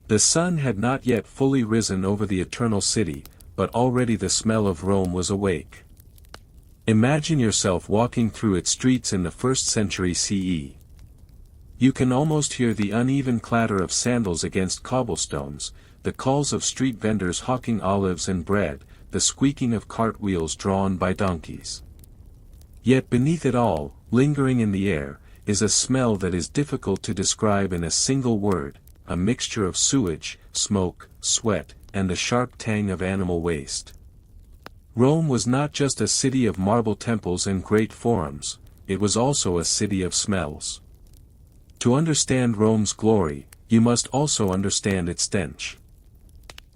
The sun had not yet fully risen over the eternal city, but already the smell of Rome was awake. Imagine yourself walking through its streets in the 1st century CE. You can almost hear the uneven clatter of sandals against cobblestones, the calls of street vendors hawking olives and bread, the squeaking of cartwheels drawn by donkeys. Yet beneath it all, lingering in the air, is a smell that is difficult to describe in a single word, a mixture of sewage, smoke, sweat, and the sharp tang of animal waste. Rome was not just a city of marble temples and great forums, it was also a city of smells. To understand Rome's glory, you must also understand its stench.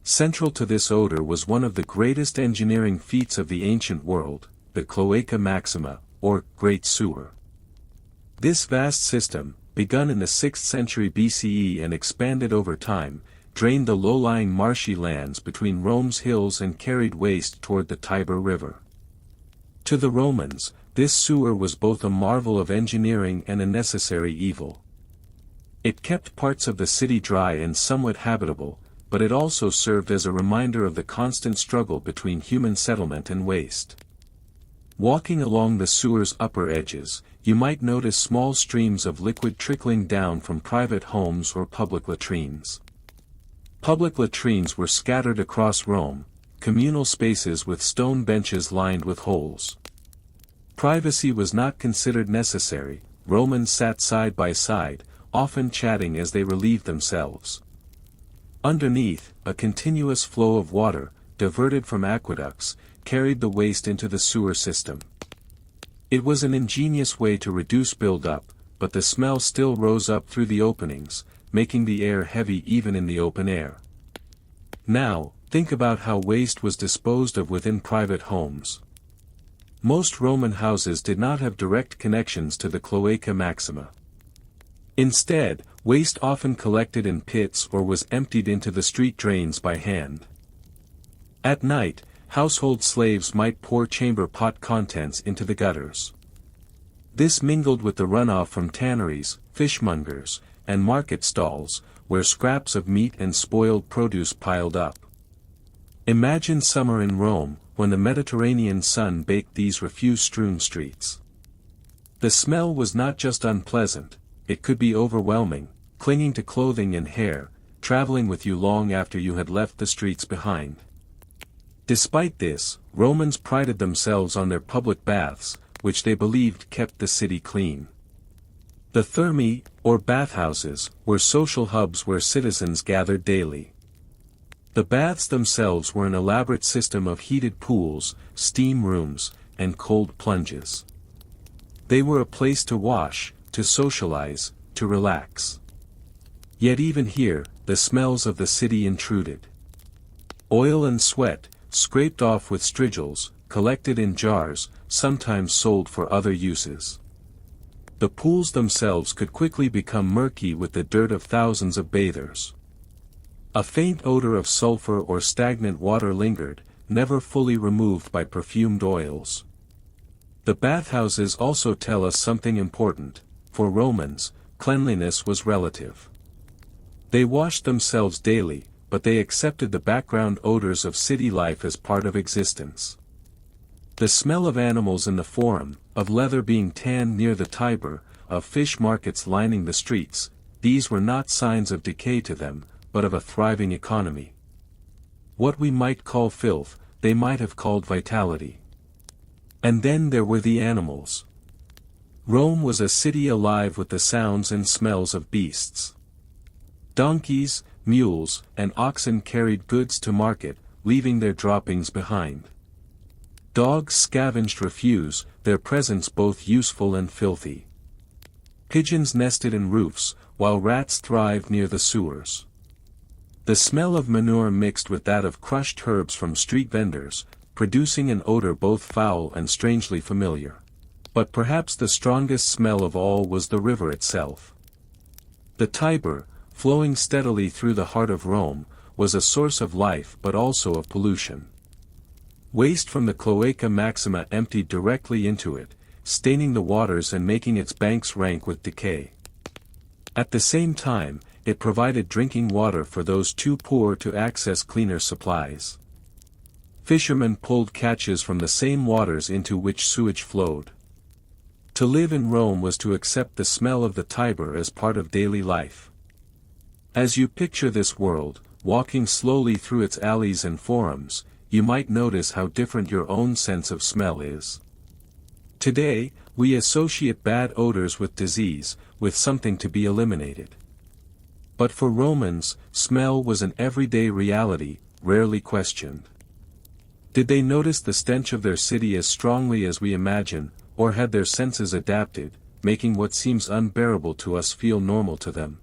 Central to this odor was one of the greatest engineering feats of the ancient world, the cloaca maxima, or Great Sewer. This vast system, begun in the 6th century BCE and expanded over time, drained the low-lying marshy lands between Rome's hills and carried waste toward the Tiber River. To the Romans, this sewer was both a marvel of engineering and a necessary evil. It kept parts of the city dry and somewhat habitable, but it also served as a reminder of the constant struggle between human settlement and waste. Walking along the sewer's upper edges, you might notice small streams of liquid trickling down from private homes or public latrines. Public latrines were scattered across Rome, communal spaces with stone benches lined with holes. Privacy was not considered necessary, Romans sat side by side, often chatting as they relieved themselves. Underneath, a continuous flow of water, diverted from aqueducts, carried the waste into the sewer system. It was an ingenious way to reduce build-up, but the smell still rose up through the openings, making the air heavy even in the open air. Now, think about how waste was disposed of within private homes. Most Roman houses did not have direct connections to the cloaca maxima. Instead, waste often collected in pits or was emptied into the street drains by hand. At night, household slaves might pour chamber pot contents into the gutters. This mingled with the runoff from tanneries, fishmongers, and market stalls, where scraps of meat and spoiled produce piled up. Imagine summer in Rome, when the Mediterranean sun baked these refuse-strewn streets. The smell was not just unpleasant, it could be overwhelming, clinging to clothing and hair, traveling with you long after you had left the streets behind. Despite this, Romans prided themselves on their public baths, which they believed kept the city clean. The thermae, or bathhouses, were social hubs where citizens gathered daily. The baths themselves were an elaborate system of heated pools, steam rooms, and cold plunges. They were a place to wash, to socialize, to relax. Yet even here, the smells of the city intruded. Oil and sweat, scraped off with strigils, collected in jars, sometimes sold for other uses. The pools themselves could quickly become murky with the dirt of thousands of bathers. A faint odor of sulfur or stagnant water lingered, never fully removed by perfumed oils. The bathhouses also tell us something important. For Romans, cleanliness was relative. They washed themselves daily, but they accepted the background odors of city life as part of existence. The smell of animals in the forum, of leather being tanned near the Tiber, of fish markets lining the streets, these were not signs of decay to them, but of a thriving economy. What we might call filth, they might have called vitality. And then there were the animals. Rome was a city alive with the sounds and smells of beasts. Donkeys, mules, and oxen carried goods to market, leaving their droppings behind. Dogs scavenged refuse, their presence both useful and filthy. Pigeons nested in roofs, while rats thrived near the sewers. The smell of manure mixed with that of crushed herbs from street vendors, producing an odor both foul and strangely familiar. But perhaps the strongest smell of all was the river itself. The Tiber, flowing steadily through the heart of Rome, was a source of life but also of pollution. Waste from the Cloaca Maxima emptied directly into it, staining the waters and making its banks rank with decay. At the same time, it provided drinking water for those too poor to access cleaner supplies. Fishermen pulled catches from the same waters into which sewage flowed. To live in Rome was to accept the smell of the Tiber as part of daily life. As you picture this world, walking slowly through its alleys and forums, you might notice how different your own sense of smell is. Today, we associate bad odors with disease, with something to be eliminated. But for Romans, smell was an everyday reality, rarely questioned. Did they notice the stench of their city as strongly as we imagine, or had their senses adapted, making what seems unbearable to us feel normal to them?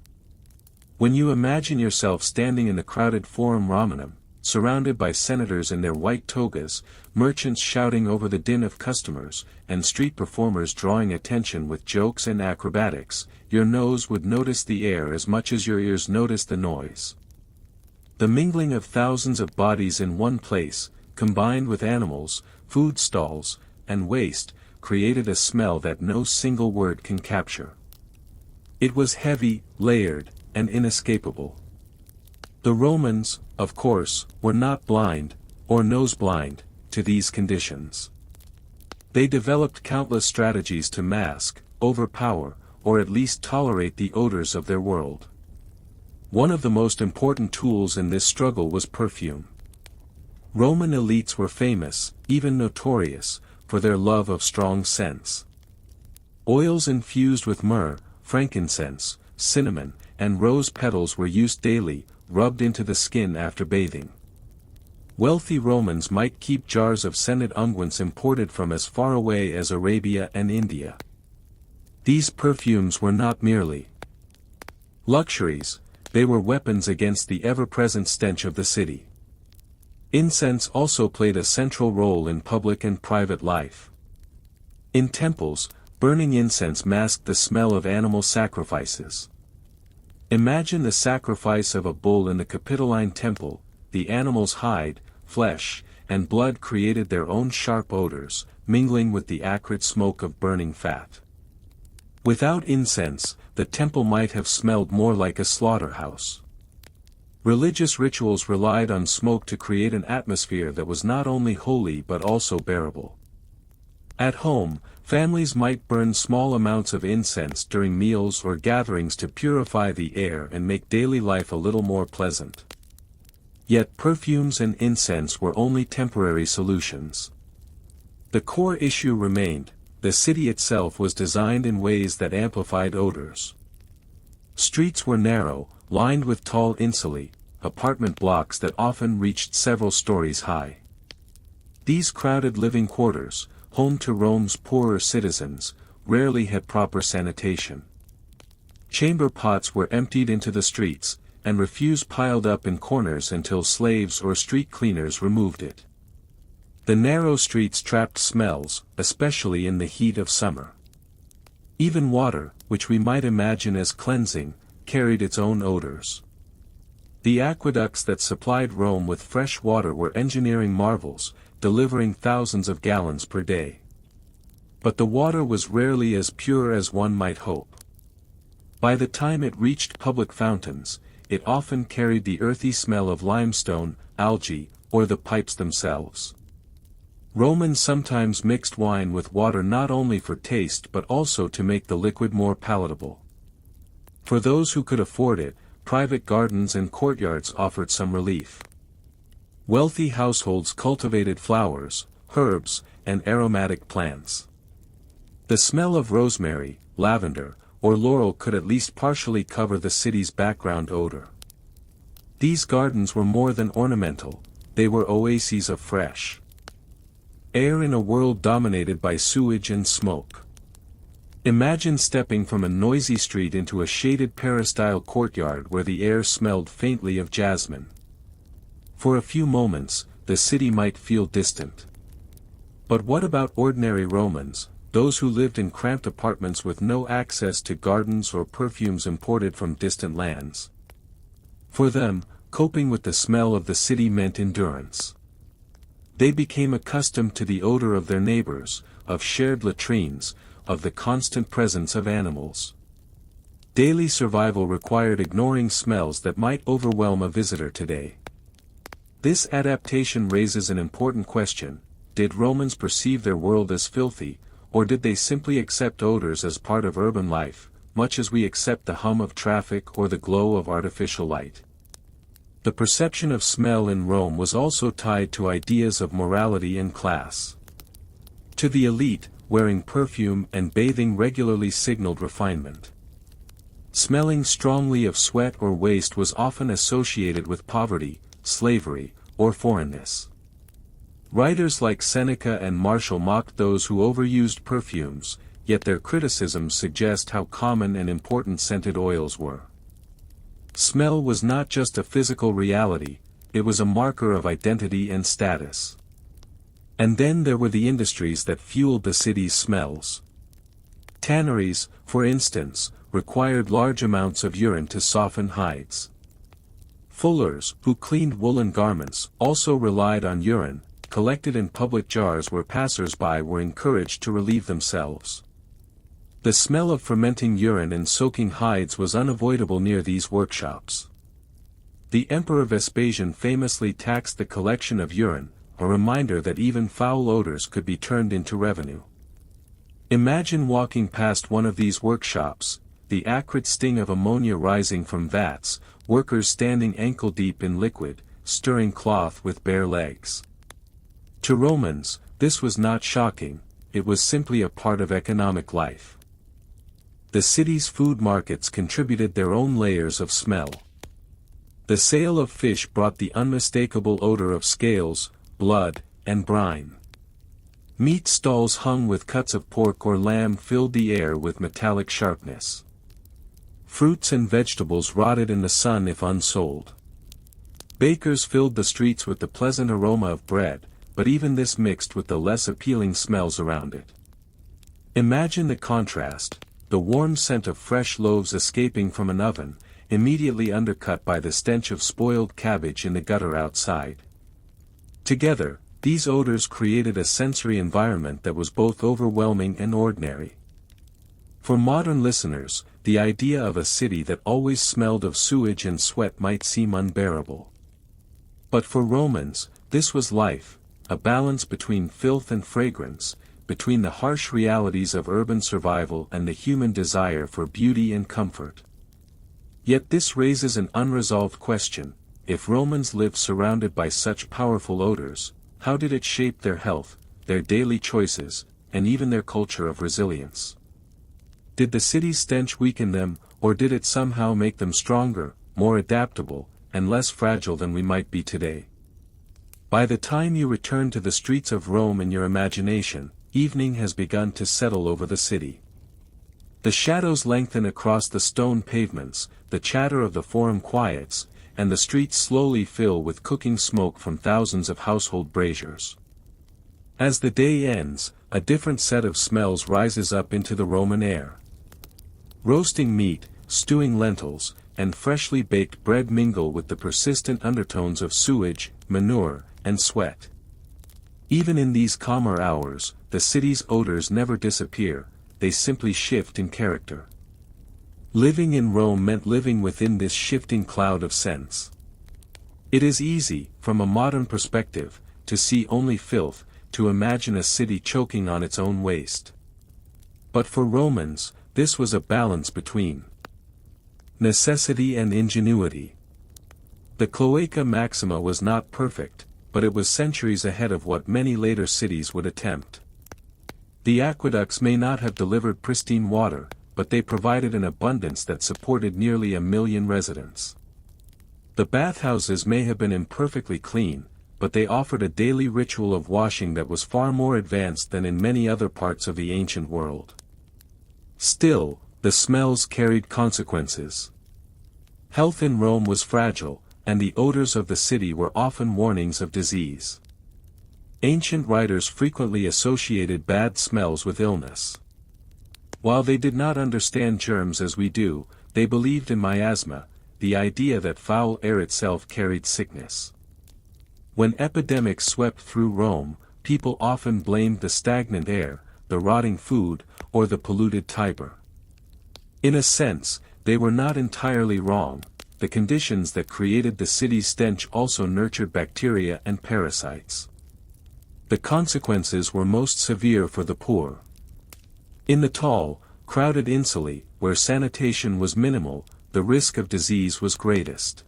When you imagine yourself standing in the crowded Forum Romanum, surrounded by senators in their white togas, merchants shouting over the din of customers, and street performers drawing attention with jokes and acrobatics, your nose would notice the air as much as your ears notice the noise. The mingling of thousands of bodies in one place, combined with animals, food stalls, and waste, created a smell that no single word can capture. It was heavy, layered, and inescapable. The Romans, of course, were not blind, or nose-blind, to these conditions. They developed countless strategies to mask, overpower, or at least tolerate the odors of their world. One of the most important tools in this struggle was perfume. Roman elites were famous, even notorious, for their love of strong scents. Oils infused with myrrh, frankincense, cinnamon, and rose petals were used daily, rubbed into the skin after bathing. Wealthy Romans might keep jars of scented unguents imported from as far away as Arabia and India. These perfumes were not merely luxuries, they were weapons against the ever-present stench of the city. Incense also played a central role in public and private life. In temples, burning incense masked the smell of animal sacrifices. Imagine the sacrifice of a bull in the Capitoline temple. The animal's hide, flesh, and blood created their own sharp odors, mingling with the acrid smoke of burning fat. Without incense, the temple might have smelled more like a slaughterhouse. Religious rituals relied on smoke to create an atmosphere that was not only holy but also bearable. At home, families might burn small amounts of incense during meals or gatherings to purify the air and make daily life a little more pleasant. Yet perfumes and incense were only temporary solutions. The core issue remained: the city itself was designed in ways that amplified odors. Streets were narrow, lined with tall insulae, apartment blocks that often reached several stories high. These crowded living quarters, home to Rome's poorer citizens, rarely had proper sanitation. Chamber pots were emptied into the streets, and refuse piled up in corners until slaves or street cleaners removed it. The narrow streets trapped smells, especially in the heat of summer. Even water, which we might imagine as cleansing, carried its own odors. The aqueducts that supplied Rome with fresh water were engineering marvels, delivering thousands of gallons per day. But the water was rarely as pure as one might hope. By the time it reached public fountains, it often carried the earthy smell of limestone, algae, or the pipes themselves. Romans sometimes mixed wine with water not only for taste but also to make the liquid more palatable. For those who could afford it, private gardens and courtyards offered some relief. Wealthy households cultivated flowers, herbs, and aromatic plants. The smell of rosemary, lavender, or laurel could at least partially cover the city's background odor. These gardens were more than ornamental, they were oases of fresh air in a world dominated by sewage and smoke. Imagine stepping from a noisy street into a shaded peristyle courtyard where the air smelled faintly of jasmine. For a few moments, the city might feel distant. But what about ordinary Romans, those who lived in cramped apartments with no access to gardens or perfumes imported from distant lands? For them, coping with the smell of the city meant endurance. They became accustomed to the odor of their neighbors, of shared latrines, of the constant presence of animals. Daily survival required ignoring smells that might overwhelm a visitor today. This adaptation raises an important question: did Romans perceive their world as filthy, or did they simply accept odors as part of urban life, much as we accept the hum of traffic or the glow of artificial light? The perception of smell in Rome was also tied to ideas of morality and class. To the elite, wearing perfume and bathing regularly signaled refinement. Smelling strongly of sweat or waste was often associated with poverty, slavery, or foreignness. Writers like Seneca and Martial mocked those who overused perfumes, yet their criticisms suggest how common and important scented oils were. Smell was not just a physical reality, it was a marker of identity and status. And then there were the industries that fueled the city's smells. Tanneries, for instance, required large amounts of urine to soften hides. Fullers, who cleaned woolen garments, also relied on urine, collected in public jars where passers-by were encouraged to relieve themselves. The smell of fermenting urine and soaking hides was unavoidable near these workshops. The Emperor Vespasian famously taxed the collection of urine, a reminder that even foul odors could be turned into revenue. Imagine walking past one of these workshops, the acrid sting of ammonia rising from vats, workers standing ankle-deep in liquid, stirring cloth with bare legs. To Romans, this was not shocking, it was simply a part of economic life. The city's food markets contributed their own layers of smell. The sale of fish brought the unmistakable odor of scales, blood, and brine. Meat stalls hung with cuts of pork or lamb filled the air with metallic sharpness. Fruits and vegetables rotted in the sun if unsold. Bakers filled the streets with the pleasant aroma of bread, but even this mixed with the less appealing smells around it. Imagine the contrast, the warm scent of fresh loaves escaping from an oven, immediately undercut by the stench of spoiled cabbage in the gutter outside. Together, these odors created a sensory environment that was both overwhelming and ordinary. For modern listeners, the idea of a city that always smelled of sewage and sweat might seem unbearable. But for Romans, this was life, a balance between filth and fragrance, between the harsh realities of urban survival and the human desire for beauty and comfort. Yet this raises an unresolved question: if Romans lived surrounded by such powerful odors, how did it shape their health, their daily choices, and even their culture of resilience? Did the city's stench weaken them, or did it somehow make them stronger, more adaptable, and less fragile than we might be today? By the time you return to the streets of Rome in your imagination, evening has begun to settle over the city. The shadows lengthen across the stone pavements, the chatter of the forum quiets, and the streets slowly fill with cooking smoke from thousands of household braziers. As the day ends, a different set of smells rises up into the Roman air. Roasting meat, stewing lentils, and freshly baked bread mingle with the persistent undertones of sewage, manure, and sweat. Even in these calmer hours, the city's odors never disappear, they simply shift in character. Living in Rome meant living within this shifting cloud of scents. It is easy, from a modern perspective, to see only filth, to imagine a city choking on its own waste. But for Romans, this was a balance between necessity and ingenuity. The Cloaca Maxima was not perfect, but it was centuries ahead of what many later cities would attempt. The aqueducts may not have delivered pristine water, but they provided an abundance that supported nearly 1 million residents. The bathhouses may have been imperfectly clean, but they offered a daily ritual of washing that was far more advanced than in many other parts of the ancient world. Still, the smells carried consequences. Health in Rome was fragile, and the odors of the city were often warnings of disease. Ancient writers frequently associated bad smells with illness. While they did not understand germs as we do, they believed in miasma, the idea that foul air itself carried sickness. When epidemics swept through Rome, people often blamed the stagnant air, the rotting food, or the polluted Tiber. In a sense, they were not entirely wrong. The conditions that created the city's stench also nurtured bacteria and parasites. The consequences were most severe for the poor. In the tall, crowded insulae, where sanitation was minimal, the risk of disease was greatest.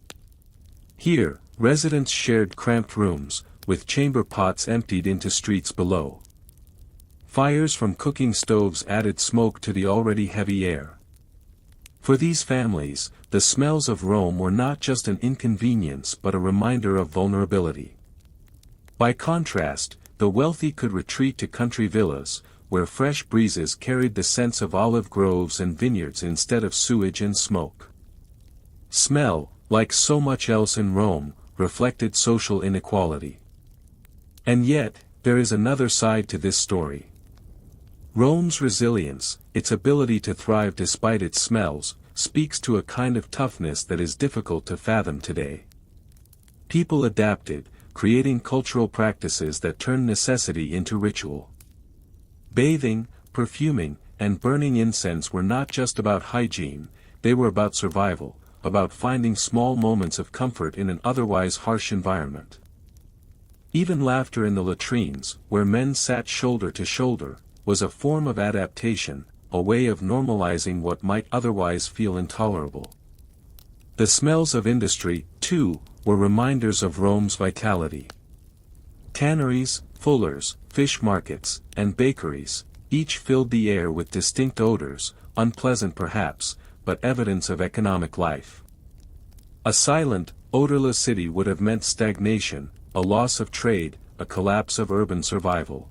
Here, residents shared cramped rooms, with chamber pots emptied into streets below. Fires from cooking stoves added smoke to the already heavy air. For these families, the smells of Rome were not just an inconvenience but a reminder of vulnerability. By contrast, the wealthy could retreat to country villas, where fresh breezes carried the scents of olive groves and vineyards instead of sewage and smoke. Smell, like so much else in Rome, reflected social inequality. And yet, there is another side to this story. Rome's resilience, its ability to thrive despite its smells, speaks to a kind of toughness that is difficult to fathom today. People adapted, creating cultural practices that turned necessity into ritual. Bathing, perfuming, and burning incense were not just about hygiene, they were about survival, about finding small moments of comfort in an otherwise harsh environment. Even laughter in the latrines, where men sat shoulder to shoulder, was a form of adaptation, a way of normalizing what might otherwise feel intolerable. The smells of industry, too, were reminders of Rome's vitality. Tanneries, fullers, fish markets, and bakeries, each filled the air with distinct odors, unpleasant perhaps, but evidence of economic life. A silent, odorless city would have meant stagnation, a loss of trade, a collapse of urban survival.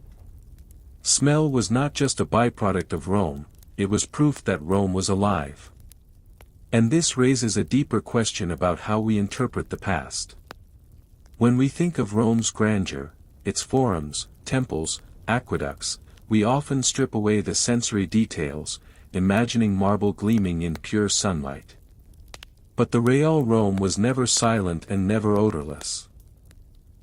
Smell was not just a byproduct of Rome, it was proof that Rome was alive. And this raises a deeper question about how we interpret the past. When we think of Rome's grandeur, its forums, temples, aqueducts, we often strip away the sensory details, imagining marble gleaming in pure sunlight. But the real Rome was never silent and never odorless.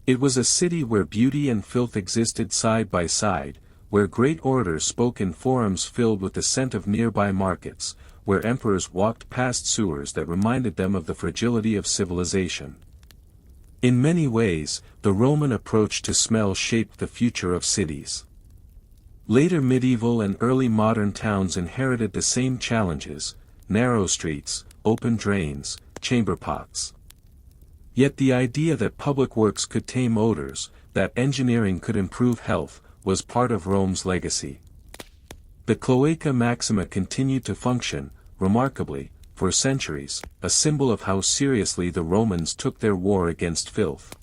It was a city where beauty and filth existed side by side, where great orators spoke in forums filled with the scent of nearby markets, where emperors walked past sewers that reminded them of the fragility of civilization. In many ways, the Roman approach to smell shaped the future of cities. Later medieval and early modern towns inherited the same challenges: narrow streets, open drains, chamber pots. Yet the idea that public works could tame odors, that engineering could improve health, was part of Rome's legacy. The Cloaca Maxima continued to function, remarkably, for centuries, a symbol of how seriously the Romans took their war against filth.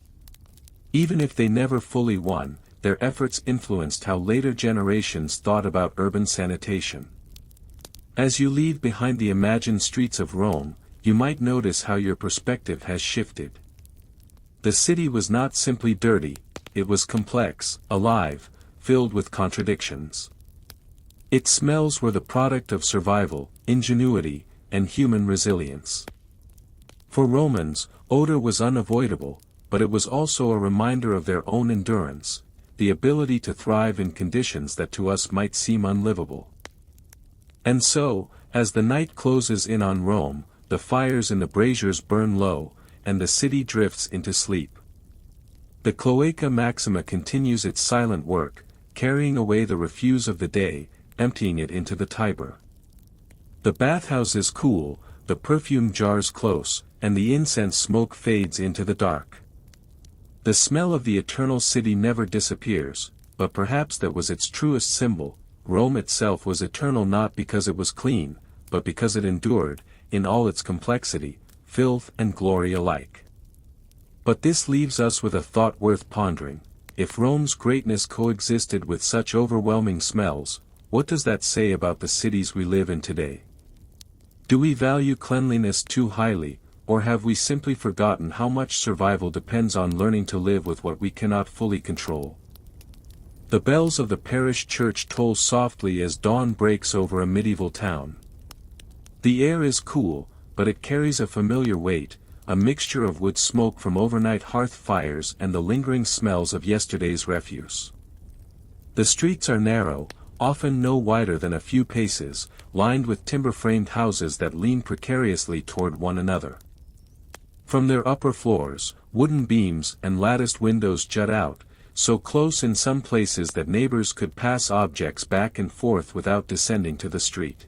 Even if they never fully won, their efforts influenced how later generations thought about urban sanitation. As you leave behind the imagined streets of Rome, you might notice how your perspective has shifted. The city was not simply dirty, it was complex, alive, filled with contradictions. Its smells were the product of survival, ingenuity, and human resilience. For Romans, odor was unavoidable, but it was also a reminder of their own endurance, the ability to thrive in conditions that to us might seem unlivable. And so, as the night closes in on Rome, the fires in the braziers burn low, and the city drifts into sleep. The Cloaca Maxima continues its silent work, carrying away the refuse of the day, emptying it into the Tiber. The bathhouses cool, the perfume jars close, and the incense smoke fades into the dark. The smell of the eternal city never disappears, but perhaps that was its truest symbol. Rome itself was eternal not because it was clean, but because it endured, in all its complexity, filth and glory alike. But this leaves us with a thought worth pondering. If Rome's greatness coexisted with such overwhelming smells, what does that say about the cities we live in today? Do we value cleanliness too highly, or have we simply forgotten how much survival depends on learning to live with what we cannot fully control? The bells of the parish church toll softly as dawn breaks over a medieval town. The air is cool, but it carries a familiar weight, a mixture of wood smoke from overnight hearth fires and the lingering smells of yesterday's refuse. The streets are narrow, often no wider than a few paces, lined with timber-framed houses that lean precariously toward one another. From their upper floors, wooden beams and latticed windows jut out, so close in some places that neighbors could pass objects back and forth without descending to the street.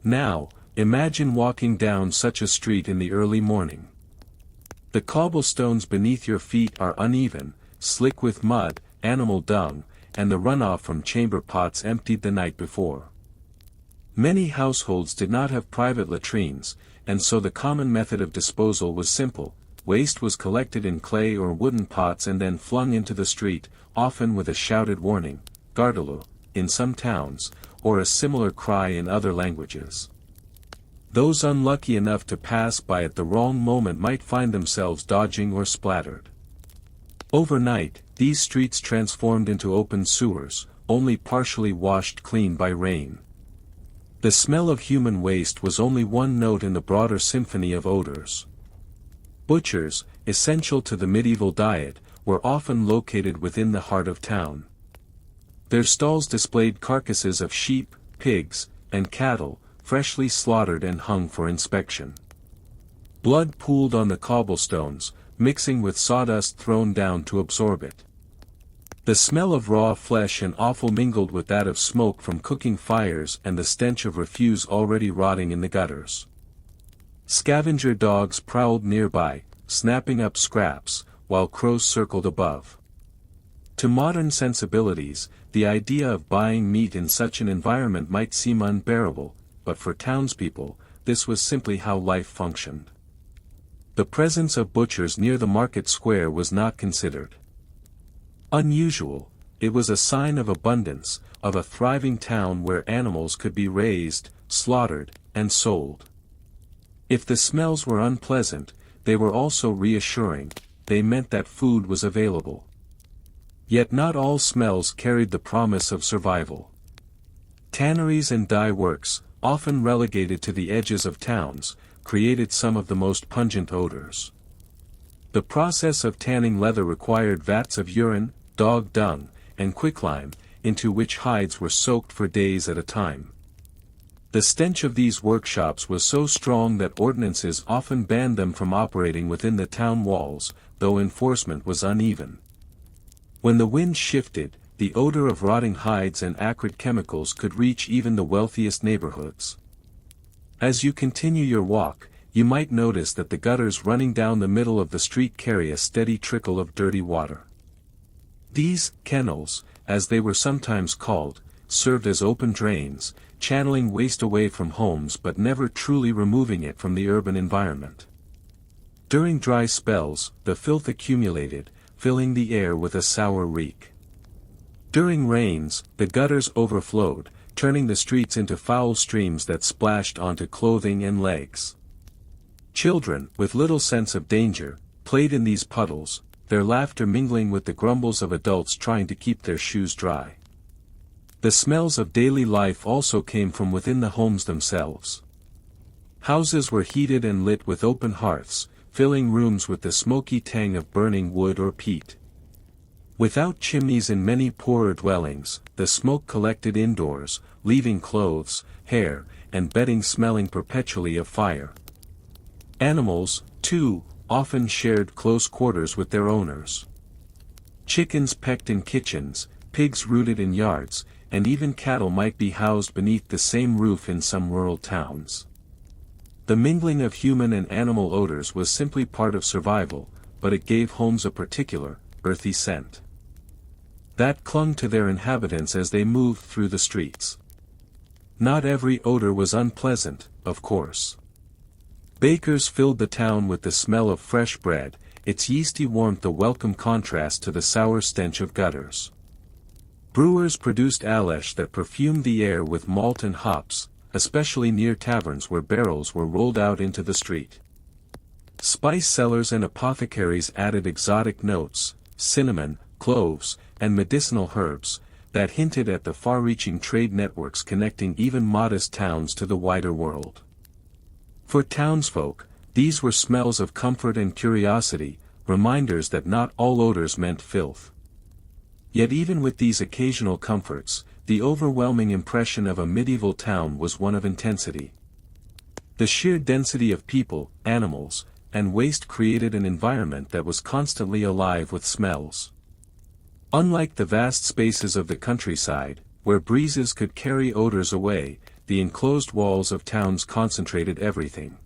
Now, imagine walking down such a street in the early morning. The cobblestones beneath your feet are uneven, slick with mud, animal dung, and the runoff from chamber pots emptied the night before. Many households did not have private latrines, and so the common method of disposal was simple. Waste was collected in clay or wooden pots and then flung into the street, often with a shouted warning, "Gardalo," in some towns, or a similar cry in other languages. Those unlucky enough to pass by at the wrong moment might find themselves dodging or splattered. Overnight, these streets transformed into open sewers, only partially washed clean by rain. The smell of human waste was only one note in the broader symphony of odors. Butchers, essential to the medieval diet, were often located within the heart of town. Their stalls displayed carcasses of sheep, pigs, and cattle, freshly slaughtered and hung for inspection. Blood pooled on the cobblestones, mixing with sawdust thrown down to absorb it. The smell of raw flesh and offal mingled with that of smoke from cooking fires and the stench of refuse already rotting in the gutters. Scavenger dogs prowled nearby, snapping up scraps, while crows circled above. To modern sensibilities, the idea of buying meat in such an environment might seem unbearable, but for townspeople, this was simply how life functioned. The presence of butchers near the market square was not considered unusual. It was a sign of abundance, of a thriving town where animals could be raised, slaughtered, and sold. If the smells were unpleasant, they were also reassuring. They meant that food was available. Yet not all smells carried the promise of survival. Tanneries and dye works, often relegated to the edges of towns, created some of the most pungent odors. The process of tanning leather required vats of urine, dog dung, and quicklime, into which hides were soaked for days at a time. The stench of these workshops was so strong that ordinances often banned them from operating within the town walls, though enforcement was uneven. When the wind shifted, the odor of rotting hides and acrid chemicals could reach even the wealthiest neighborhoods. As you continue your walk, you might notice that the gutters running down the middle of the street carry a steady trickle of dirty water. These kennels, as they were sometimes called, served as open drains, channeling waste away from homes but never truly removing it from the urban environment. During dry spells, the filth accumulated, filling the air with a sour reek. During rains, the gutters overflowed, turning the streets into foul streams that splashed onto clothing and legs. Children, with little sense of danger, played in these puddles, their laughter mingling with the grumbles of adults trying to keep their shoes dry. The smells of daily life also came from within the homes themselves. Houses were heated and lit with open hearths, filling rooms with the smoky tang of burning wood or peat. Without chimneys in many poorer dwellings, the smoke collected indoors, leaving clothes, hair, and bedding smelling perpetually of fire. Animals, too, often shared close quarters with their owners. Chickens pecked in kitchens, pigs rooted in yards, and even cattle might be housed beneath the same roof in some rural towns. The mingling of human and animal odors was simply part of survival, but it gave homes a particular, earthy scent that clung to their inhabitants as they moved through the streets. Not every odor was unpleasant, of course. Bakers filled the town with the smell of fresh bread, its yeasty warmth a welcome contrast to the sour stench of gutters. Brewers produced alesh that perfumed the air with malt and hops, especially near taverns where barrels were rolled out into the street. Spice sellers and apothecaries added exotic notes, cinnamon, cloves, and medicinal herbs, that hinted at the far-reaching trade networks connecting even modest towns to the wider world. For townsfolk, these were smells of comfort and curiosity, reminders that not all odors meant filth. Yet even with these occasional comforts, the overwhelming impression of a medieval town was one of intensity. The sheer density of people, animals, and waste created an environment that was constantly alive with smells. Unlike the vast spaces of the countryside, where breezes could carry odors away, the enclosed walls of towns concentrated everything.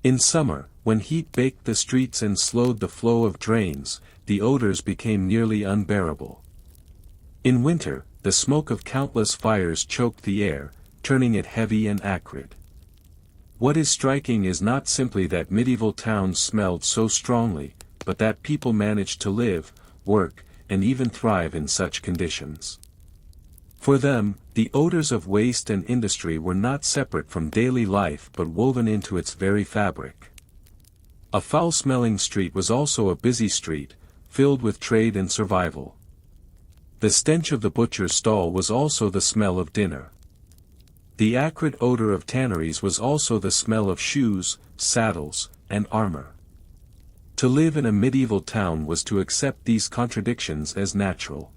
In summer, when heat baked the streets and slowed the flow of drains, the odors became nearly unbearable. In winter, the smoke of countless fires choked the air, turning it heavy and acrid. What is striking is not simply that medieval towns smelled so strongly, but that people managed to live, work, and even thrive in such conditions. For them, the odors of waste and industry were not separate from daily life but woven into its very fabric. A foul-smelling street was also a busy street, filled with trade and survival. The stench of the butcher's stall was also the smell of dinner. The acrid odor of tanneries was also the smell of shoes, saddles, and armor. To live in a medieval town was to accept these contradictions as natural.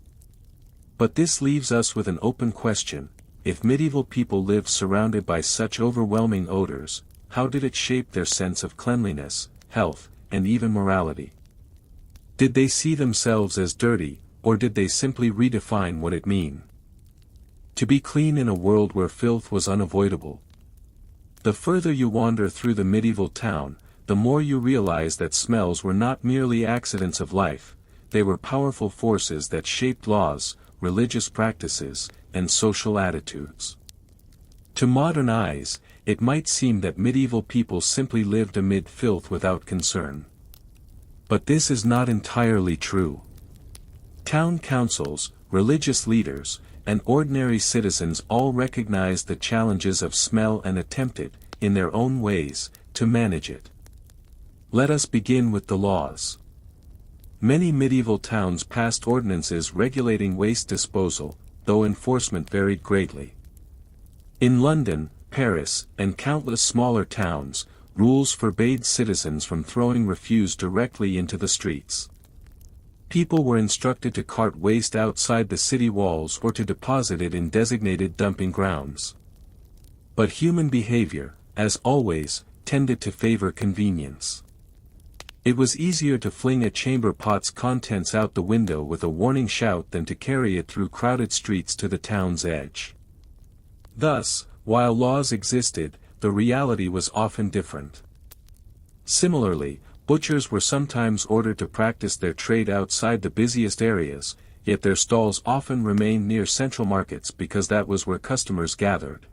But this leaves us with an open question: if medieval people lived surrounded by such overwhelming odors, how did it shape their sense of cleanliness, health, and even morality? Did they see themselves as dirty, or did they simply redefine what it meant to be clean in a world where filth was unavoidable? The further you wander through the medieval town, the more you realize that smells were not merely accidents of life, they were powerful forces that shaped laws, religious practices, and social attitudes. To modern eyes, it might seem that medieval people simply lived amid filth without concern. But this is not entirely true. Town councils, religious leaders, and ordinary citizens all recognized the challenges of smell and attempted, in their own ways, to manage it. Let us begin with the laws. Many medieval towns passed ordinances regulating waste disposal, though enforcement varied greatly. In London, Paris, and countless smaller towns, rules forbade citizens from throwing refuse directly into the streets. People were instructed to cart waste outside the city walls or to deposit it in designated dumping grounds. But human behavior, as always, tended to favor convenience. It was easier to fling a chamber pot's contents out the window with a warning shout than to carry it through crowded streets to the town's edge. Thus, while laws existed, the reality was often different. Similarly, butchers were sometimes ordered to practice their trade outside the busiest areas, yet their stalls often remained near central markets because that was where customers gathered.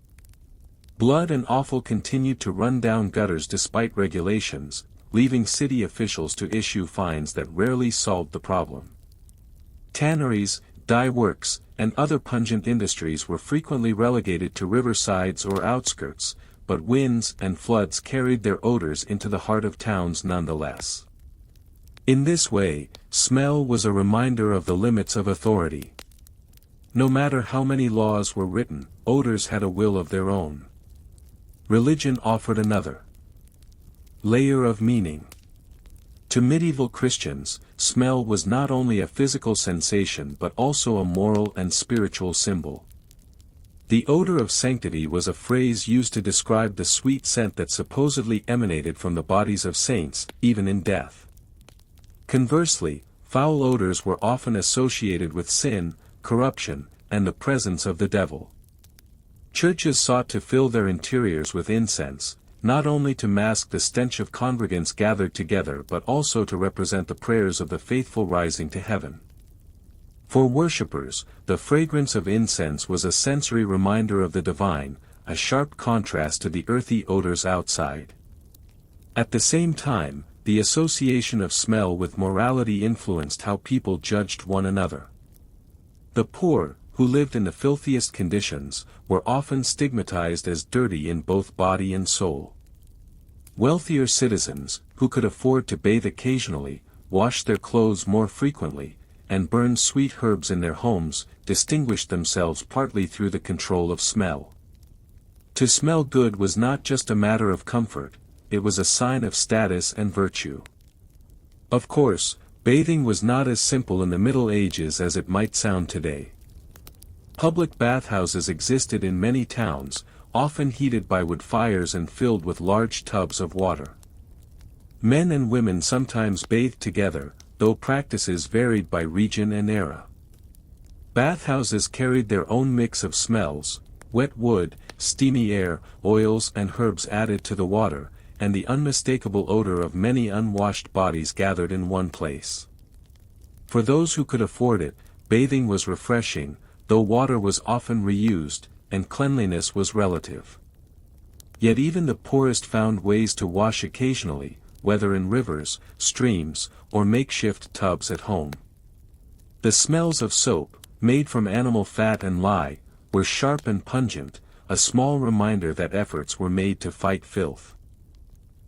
Blood and offal continued to run down gutters despite regulations, leaving city officials to issue fines that rarely solved the problem. Tanneries, dye works, and other pungent industries were frequently relegated to riversides or outskirts, but winds and floods carried their odors into the heart of towns nonetheless. In this way, smell was a reminder of the limits of authority. No matter how many laws were written, odors had a will of their own. Religion offered another layer of meaning. To medieval Christians, smell was not only a physical sensation but also a moral and spiritual symbol. The odor of sanctity was a phrase used to describe the sweet scent that supposedly emanated from the bodies of saints, even in death. Conversely, foul odors were often associated with sin, corruption, and the presence of the devil. Churches sought to fill their interiors with incense, not only to mask the stench of congregants gathered together but also to represent the prayers of the faithful rising to heaven. For worshippers, the fragrance of incense was a sensory reminder of the divine, a sharp contrast to the earthy odors outside. At the same time, the association of smell with morality influenced how people judged one another. The poor, who lived in the filthiest conditions, were often stigmatized as dirty in both body and soul. Wealthier citizens, who could afford to bathe occasionally, washed their clothes more frequently, and burned sweet herbs in their homes, distinguished themselves partly through the control of smell. To smell good was not just a matter of comfort, it was a sign of status and virtue. Of course, bathing was not as simple in the Middle Ages as it might sound today. Public bathhouses existed in many towns, often heated by wood fires and filled with large tubs of water. Men and women sometimes bathed together, though practices varied by region and era. Bathhouses carried their own mix of smells: wet wood, steamy air, oils and herbs added to the water, and the unmistakable odor of many unwashed bodies gathered in one place. For those who could afford it, bathing was refreshing, though water was often reused, and cleanliness was relative. Yet even the poorest found ways to wash occasionally, whether in rivers, streams, or makeshift tubs at home. The smells of soap, made from animal fat and lye, were sharp and pungent, a small reminder that efforts were made to fight filth.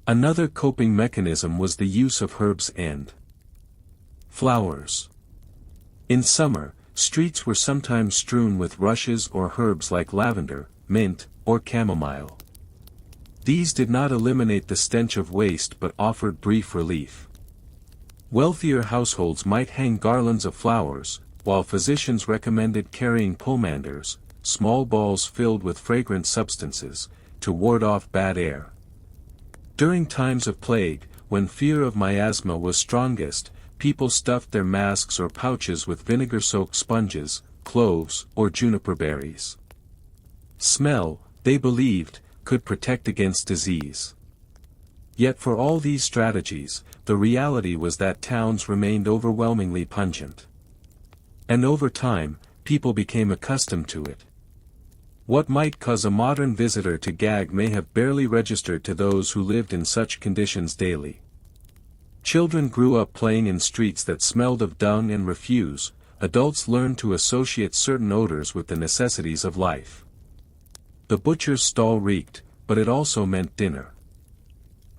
Another coping mechanism was the use of herbs and flowers. In summer, streets were sometimes strewn with rushes or herbs like lavender, mint, or chamomile. These did not eliminate the stench of waste but offered brief relief. Wealthier households might hang garlands of flowers, while physicians recommended carrying pomanders, small balls filled with fragrant substances, to ward off bad air. During times of plague, when fear of miasma was strongest, people stuffed their masks or pouches with vinegar-soaked sponges, cloves, or juniper berries. Smell, they believed, could protect against disease. Yet for all these strategies, the reality was that towns remained overwhelmingly pungent. And over time, people became accustomed to it. What might cause a modern visitor to gag may have barely registered to those who lived in such conditions daily. Children grew up playing in streets that smelled of dung and refuse. Adults learned to associate certain odors with the necessities of life. The butcher's stall reeked, but it also meant dinner.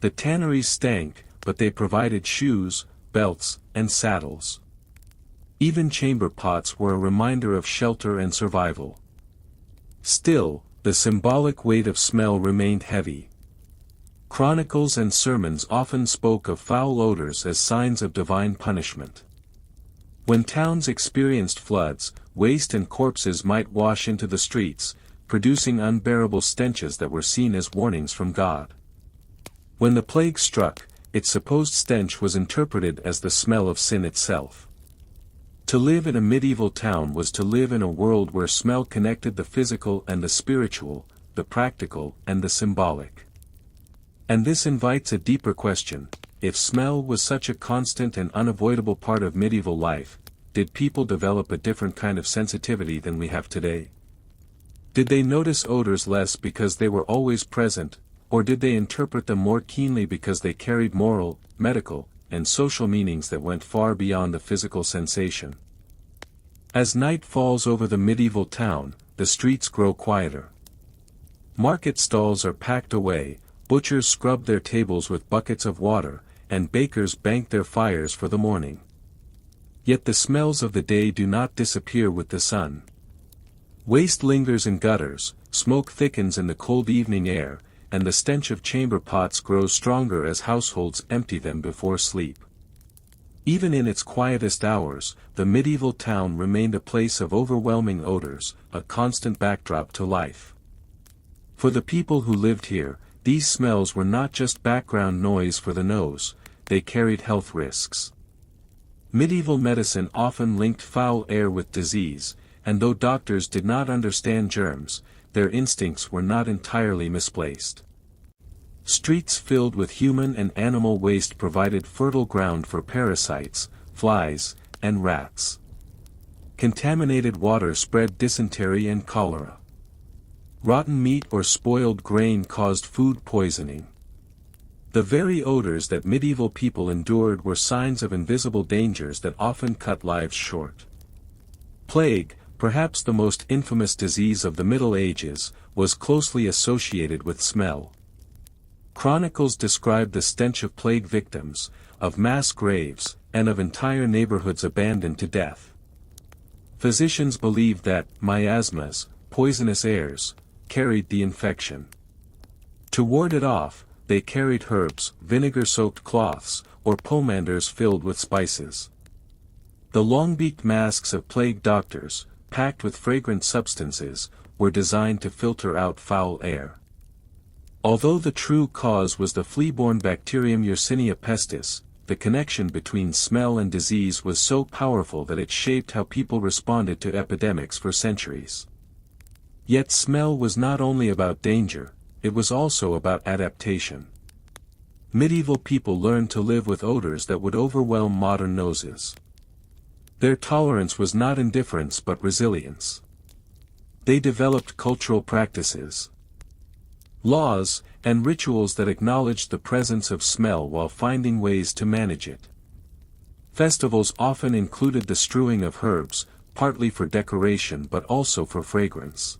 The tanneries stank, but they provided shoes, belts, and saddles. Even chamber pots were a reminder of shelter and survival. Still, the symbolic weight of smell remained heavy. Chronicles and sermons often spoke of foul odors as signs of divine punishment. When towns experienced floods, waste and corpses might wash into the streets, producing unbearable stenches that were seen as warnings from God. When the plague struck, its supposed stench was interpreted as the smell of sin itself. To live in a medieval town was to live in a world where smell connected the physical and the spiritual, the practical and the symbolic. And this invites a deeper question: if smell was such a constant and unavoidable part of medieval life, did people develop a different kind of sensitivity than we have today? Did they notice odors less because they were always present, or did they interpret them more keenly because they carried moral, medical, and social meanings that went far beyond the physical sensation? As night falls over the medieval town, the streets grow quieter. Market stalls are packed away, butchers scrub their tables with buckets of water, and bakers bank their fires for the morning. Yet the smells of the day do not disappear with the sun. Waste lingers in gutters, smoke thickens in the cold evening air, and the stench of chamber pots grows stronger as households empty them before sleep. Even in its quietest hours, the medieval town remained a place of overwhelming odors, a constant backdrop to life. For the people who lived here, these smells were not just background noise for the nose, they carried health risks. Medieval medicine often linked foul air with disease, and though doctors did not understand germs, their instincts were not entirely misplaced. Streets filled with human and animal waste provided fertile ground for parasites, flies, and rats. Contaminated water spread dysentery and cholera. Rotten meat or spoiled grain caused food poisoning. The very odors that medieval people endured were signs of invisible dangers that often cut lives short. Plague, perhaps the most infamous disease of the Middle Ages, was closely associated with smell. Chronicles describe the stench of plague victims, of mass graves, and of entire neighborhoods abandoned to death. Physicians believed that miasmas, poisonous airs, carried the infection. To ward it off, they carried herbs, vinegar-soaked cloths, or pomanders filled with spices. The long-beaked masks of plague doctors, packed with fragrant substances, were designed to filter out foul air. Although the true cause was the flea-borne bacterium Yersinia pestis, the connection between smell and disease was so powerful that it shaped how people responded to epidemics for centuries. Yet smell was not only about danger, it was also about adaptation. Medieval people learned to live with odors that would overwhelm modern noses. Their tolerance was not indifference but resilience. They developed cultural practices, laws, and rituals that acknowledged the presence of smell while finding ways to manage it. Festivals often included the strewing of herbs, partly for decoration but also for fragrance.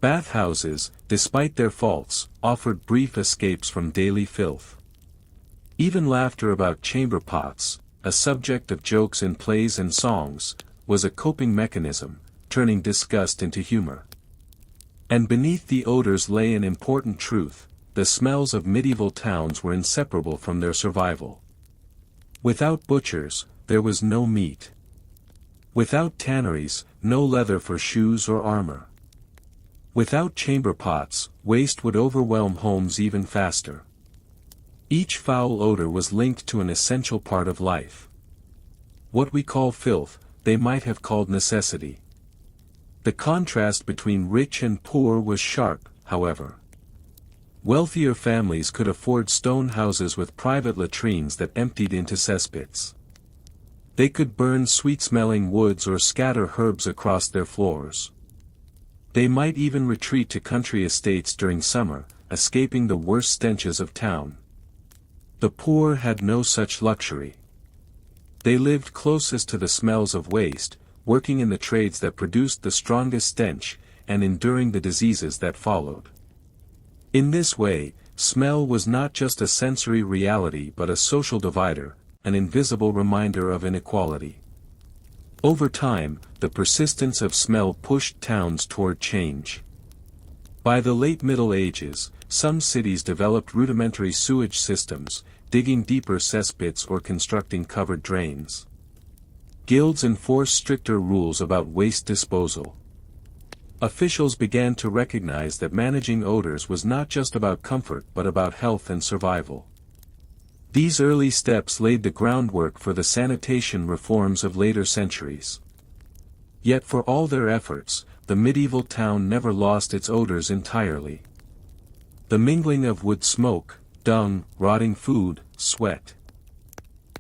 Bathhouses, despite their faults, offered brief escapes from daily filth. Even laughter about chamber pots, a subject of jokes in plays and songs, was a coping mechanism, turning disgust into humor. And beneath the odors lay an important truth: the smells of medieval towns were inseparable from their survival. Without butchers, there was no meat. Without tanneries, no leather for shoes or armor. Without chamber pots, waste would overwhelm homes even faster. Each foul odor was linked to an essential part of life. What we call filth, they might have called necessity. The contrast between rich and poor was sharp, however. Wealthier families could afford stone houses with private latrines that emptied into cesspits. They could burn sweet-smelling woods or scatter herbs across their floors. They might even retreat to country estates during summer, escaping the worst stenches of town. The poor had no such luxury. They lived closest to the smells of waste, working in the trades that produced the strongest stench, and enduring the diseases that followed. In this way, smell was not just a sensory reality but a social divider, an invisible reminder of inequality. Over time, the persistence of smell pushed towns toward change. By the late Middle Ages, some cities developed rudimentary sewage systems, digging deeper cesspits or constructing covered drains. Guilds enforced stricter rules about waste disposal. Officials began to recognize that managing odors was not just about comfort but about health and survival. These early steps laid the groundwork for the sanitation reforms of later centuries. Yet for all their efforts, the medieval town never lost its odors entirely. The mingling of wood smoke, dung, rotting food, sweat,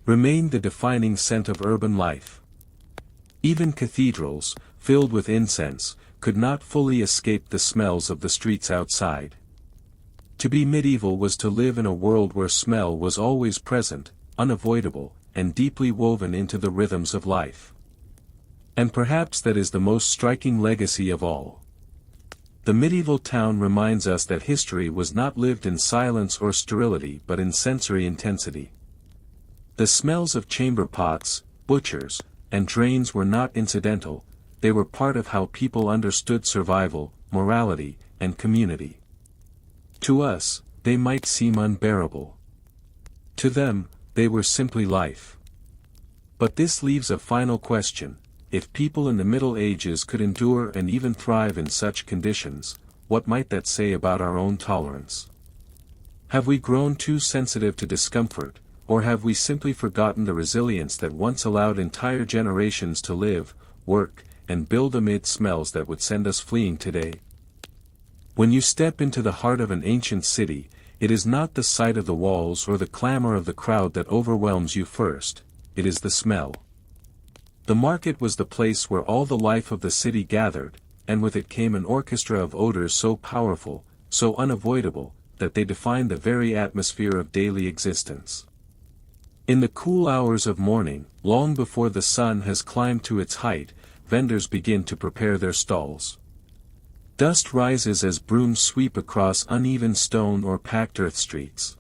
remained the defining scent of urban life. Even cathedrals, filled with incense, could not fully escape the smells of the streets outside. To be medieval was to live in a world where smell was always present, unavoidable, and deeply woven into the rhythms of life. And perhaps that is the most striking legacy of all. The medieval town reminds us that history was not lived in silence or sterility but in sensory intensity. The smells of chamber pots, butchers, and drains were not incidental, they were part of how people understood survival, morality, and community. To us, they might seem unbearable. To them, they were simply life. But this leaves a final question: if people in the Middle Ages could endure and even thrive in such conditions, what might that say about our own tolerance? Have we grown too sensitive to discomfort, or have we simply forgotten the resilience that once allowed entire generations to live, work, and build amid smells that would send us fleeing today? When you step into the heart of an ancient city, it is not the sight of the walls or the clamor of the crowd that overwhelms you first, it is the smell. The market was the place where all the life of the city gathered, and with it came an orchestra of odors so powerful, so unavoidable, that they defined the very atmosphere of daily existence. In the cool hours of morning, long before the sun has climbed to its height, vendors begin to prepare their stalls. Dust rises as brooms sweep across uneven stone or packed earth streets.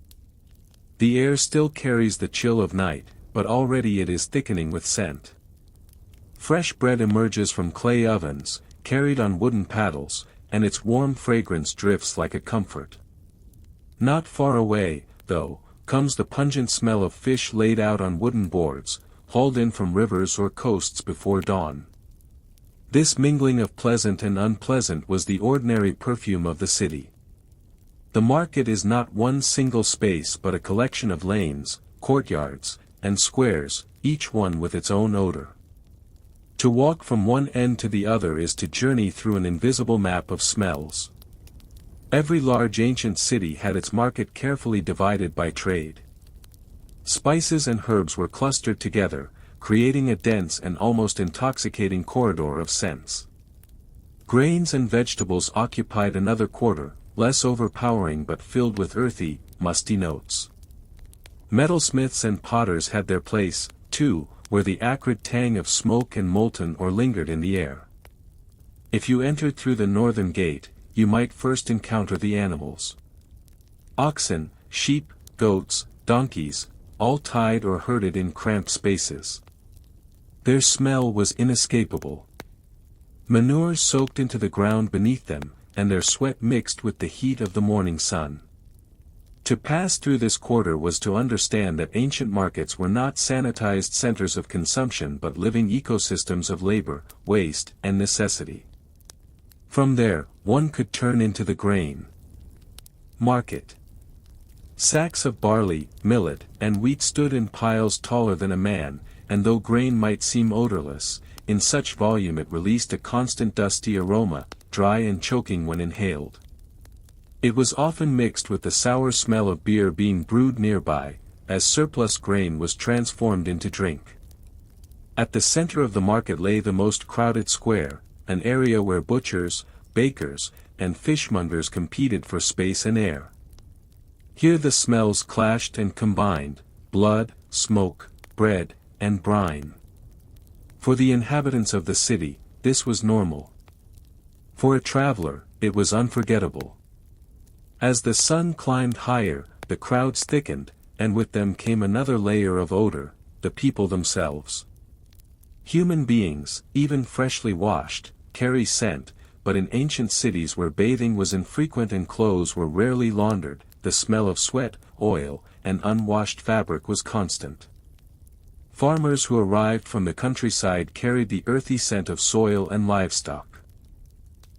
The air still carries the chill of night, but already it is thickening with scent. Fresh bread emerges from clay ovens, carried on wooden paddles, and its warm fragrance drifts like a comfort. Not far away, though, comes the pungent smell of fish laid out on wooden boards, hauled in from rivers or coasts before dawn. This mingling of pleasant and unpleasant was the ordinary perfume of the city. The market is not one single space but a collection of lanes, courtyards, and squares, each one with its own odor. To walk from one end to the other is to journey through an invisible map of smells. Every large ancient city had its market carefully divided by trade. Spices and herbs were clustered together, creating a dense and almost intoxicating corridor of scents. Grains and vegetables occupied another quarter, less overpowering but filled with earthy, musty notes. Metalsmiths and potters had their place, too, where the acrid tang of smoke and molten ore lingered in the air. If you entered through the northern gate, you might first encounter the animals. Oxen, sheep, goats, donkeys, all tied or herded in cramped spaces. Their smell was inescapable. Manure soaked into the ground beneath them, and their sweat mixed with the heat of the morning sun. To pass through this quarter was to understand that ancient markets were not sanitized centers of consumption but living ecosystems of labor, waste, and necessity. From there, one could turn into the grain market. Sacks of barley, millet, and wheat stood in piles taller than a man, and though grain might seem odorless, in such volume it released a constant dusty aroma, dry and choking when inhaled. It was often mixed with the sour smell of beer being brewed nearby, as surplus grain was transformed into drink. At the center of the market lay the most crowded square, an area where butchers, bakers, and fishmongers competed for space and air. Here the smells clashed and combined, blood, smoke, bread, and brine. For the inhabitants of the city, this was normal. For a traveler, it was unforgettable. As the sun climbed higher, the crowds thickened, and with them came another layer of odor, the people themselves. Human beings, even freshly washed, carry scent, but in ancient cities where bathing was infrequent and clothes were rarely laundered, the smell of sweat, oil, and unwashed fabric was constant. Farmers who arrived from the countryside carried the earthy scent of soil and livestock.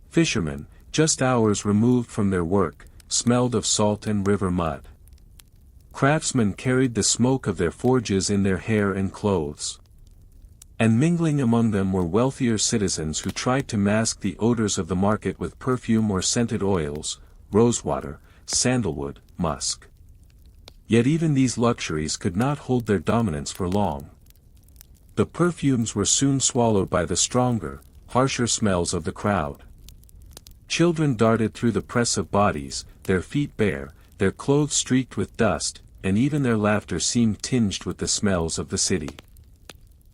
Fishermen, just hours removed from their work, smelled of salt and river mud. Craftsmen carried the smoke of their forges in their hair and clothes. And mingling among them were wealthier citizens who tried to mask the odors of the market with perfume or scented oils, rosewater, sandalwood, musk. Yet even these luxuries could not hold their dominance for long. The perfumes were soon swallowed by the stronger, harsher smells of the crowd. Children darted through the press of bodies, their feet bare, their clothes streaked with dust, and even their laughter seemed tinged with the smells of the city.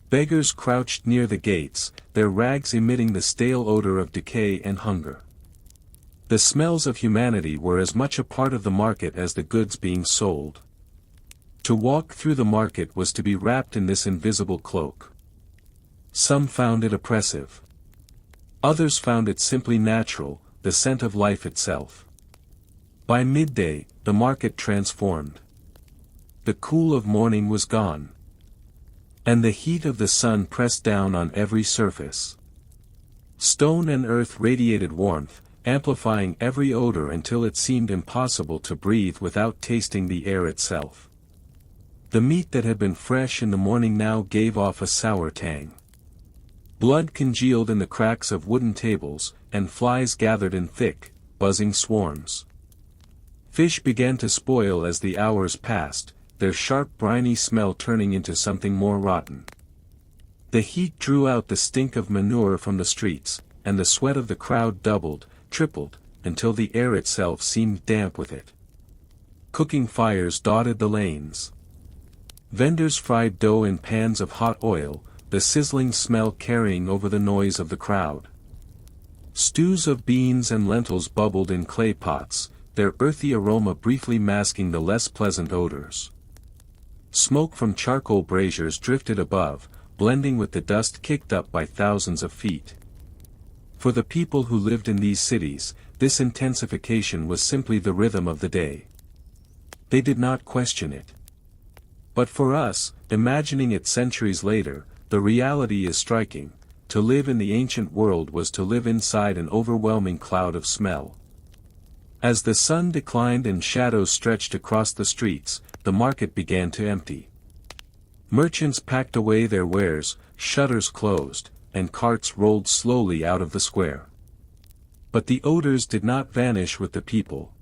Beggars crouched near the gates, their rags emitting the stale odor of decay and hunger. The smells of humanity were as much a part of the market as the goods being sold. To walk through the market was to be wrapped in this invisible cloak. Some found it oppressive. Others found it simply natural, the scent of life itself. By midday, the market transformed. The cool of morning was gone. And the heat of the sun pressed down on every surface. Stone and earth radiated warmth, amplifying every odor until it seemed impossible to breathe without tasting the air itself. The meat that had been fresh in the morning now gave off a sour tang. Blood congealed in the cracks of wooden tables, and flies gathered in thick, buzzing swarms. Fish began to spoil as the hours passed, their sharp briny smell turning into something more rotten. The heat drew out the stink of manure from the streets, and the sweat of the crowd doubled, tripled, until the air itself seemed damp with it. Cooking fires dotted the lanes. Vendors fried dough in pans of hot oil, the sizzling smell carrying over the noise of the crowd. Stews of beans and lentils bubbled in clay pots, their earthy aroma briefly masking the less pleasant odors. Smoke from charcoal braziers drifted above, blending with the dust kicked up by thousands of feet. For the people who lived in these cities, this intensification was simply the rhythm of the day. They did not question it. But for us, imagining it centuries later, the reality is striking. to live in the ancient world was to live inside an overwhelming cloud of smell. As the sun declined and shadows stretched across the streets, the market began to empty. Merchants packed away their wares, shutters closed, and carts rolled slowly out of the square. But the odors did not vanish with the people.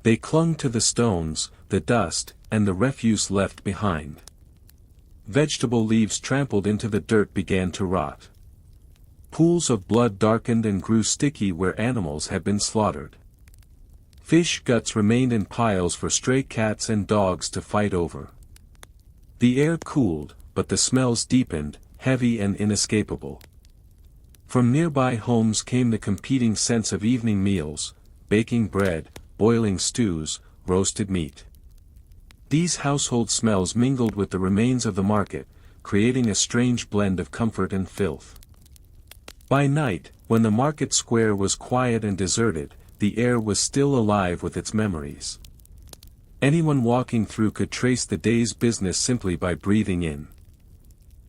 They clung to the stones, the dust, and the refuse left behind. Vegetable leaves trampled into the dirt began to rot. Pools of blood darkened and grew sticky where animals had been slaughtered. Fish guts remained in piles for stray cats and dogs to fight over. The air cooled, but the smells deepened, heavy and inescapable. From nearby homes came the competing scents of evening meals, baking bread, boiling stews, roasted meat. These household smells mingled with the remains of the market, creating a strange blend of comfort and filth. By night, when the market square was quiet and deserted, the air was still alive with its memories. Anyone walking through could trace the day's business simply by breathing in.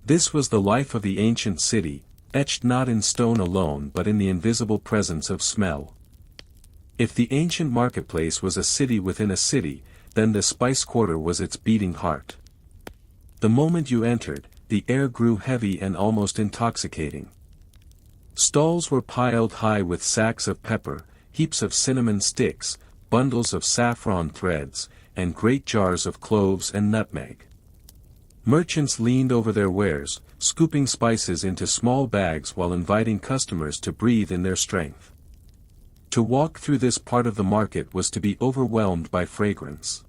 This was the life of the ancient city, etched not in stone alone but in the invisible presence of smell. If the ancient marketplace was a city within a city, then the spice quarter was its beating heart. The moment you entered, the air grew heavy and almost intoxicating. Stalls were piled high with sacks of pepper, heaps of cinnamon sticks, bundles of saffron threads, and great jars of cloves and nutmeg. Merchants leaned over their wares, scooping spices into small bags while inviting customers to breathe in their strength. To walk through this part of the market was to be overwhelmed by fragrance.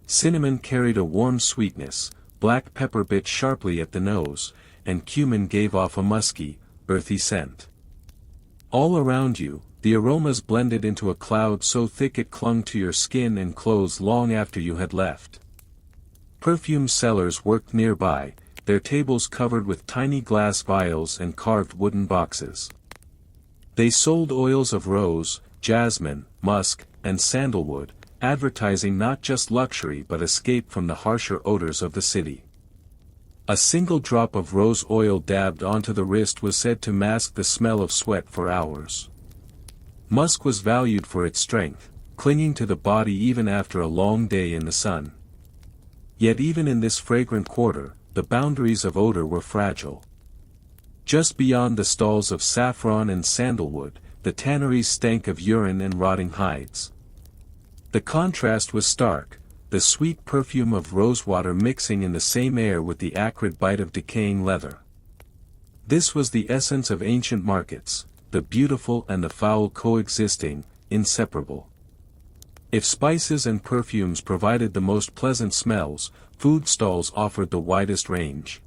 Cinnamon carried a warm sweetness, black pepper bit sharply at the nose, and cumin gave off a musky, earthy scent. All around you, the aromas blended into a cloud so thick it clung to your skin and clothes long after you had left. Perfume sellers worked nearby, their tables covered with tiny glass vials and carved wooden boxes. They sold oils of rose, jasmine, musk, and sandalwood, advertising not just luxury but escape from the harsher odors of the city. A single drop of rose oil dabbed onto the wrist was said to mask the smell of sweat for hours. Musk was valued for its strength, clinging to the body even after a long day in the sun. Yet even in this fragrant quarter, the boundaries of odor were fragile. Just beyond the stalls of saffron and sandalwood, the tanneries stank of urine and rotting hides. The contrast was stark, the sweet perfume of rosewater mixing in the same air with the acrid bite of decaying leather. This was the essence of ancient markets, the beautiful and the foul coexisting, inseparable. If spices and perfumes provided the most pleasant smells, food stalls offered the widest range.